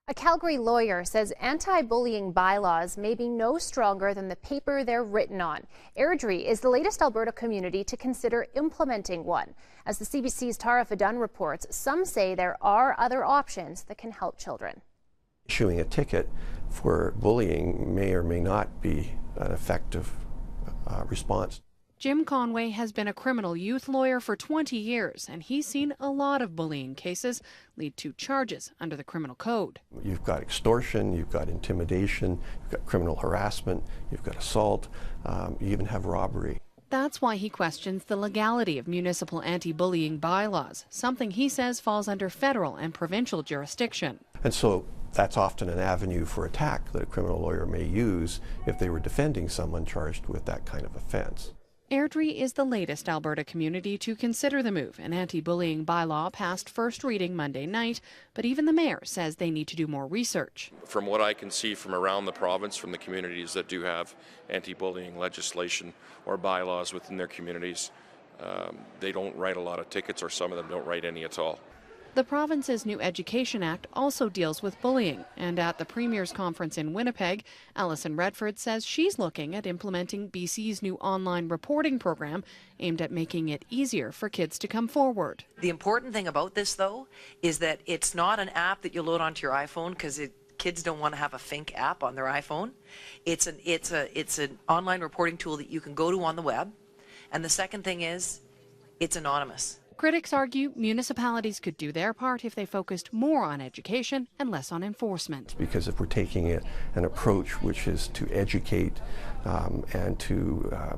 A Calgary lawyer says anti-bullying bylaws may be no stronger than the paper they're written on. Airdrie is the latest Alberta community to consider implementing one. As the CBC's Tara Fadun reports, some say there are other options that can help children. Issuing a ticket for bullying may or may not be an effective response. Jim Conway has been a criminal youth lawyer for 20 years, and he's seen a lot of bullying cases lead to charges under the criminal code. You've got extortion, you've got intimidation, you've got criminal harassment, you've got assault, you even have robbery. That's why he questions the legality of municipal anti-bullying bylaws, something he says falls under federal and provincial jurisdiction. And so that's often an avenue for attack that a criminal lawyer may use if they were defending someone charged with that kind of offense. Airdrie is the latest Alberta community to consider the move. An anti-bullying bylaw passed first reading Monday night, but even the mayor says they need to do more research. From what I can see from around the province, from the communities that do have anti-bullying legislation or bylaws within their communities, they don't write a lot of tickets, or some of them don't write any at all. The province's new Education Act also deals with bullying, and at the Premier's conference in Winnipeg, Alison Redford says she's looking at implementing BC's new online reporting program aimed at making it easier for kids to come forward. The important thing about this, though, is that it's not an app that you load onto your iPhone because kids don't want to have a Fink app on their iPhone. It's an online reporting tool that you can go to on the web, and the second thing is it's anonymous. Critics argue municipalities could do their part if they focused more on education and less on enforcement. Because if we're taking an approach which is to educate and to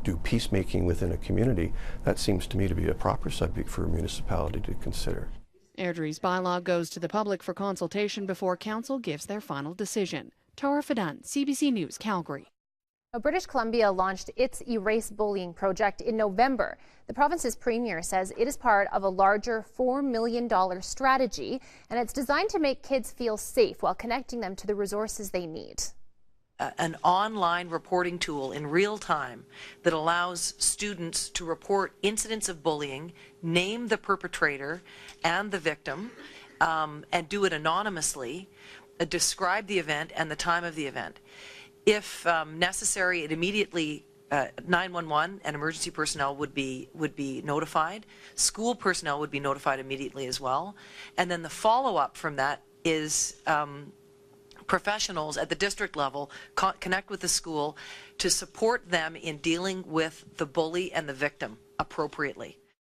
do peacemaking within a community, that seems to me to be a proper subject for a municipality to consider. Airdrie's bylaw goes to the public for consultation before council gives their final decision. Tara Fadun, CBC News, Calgary. Now, British Columbia launched its Erase Bullying project in November. The province's premier says it is part of a larger $4 million strategy, and it's designed to make kids feel safe while connecting them to the resources they need. An online reporting tool in real time that allows students to report incidents of bullying, name the perpetrator and the victim, and do it anonymously, describe the event and the time of the event. If necessary, it immediately 911 and emergency personnel would be notified. School personnel would be notified immediately as well. And then the follow-up from that is professionals at the district level connect with the school to support them in dealing with the bully and the victim appropriately.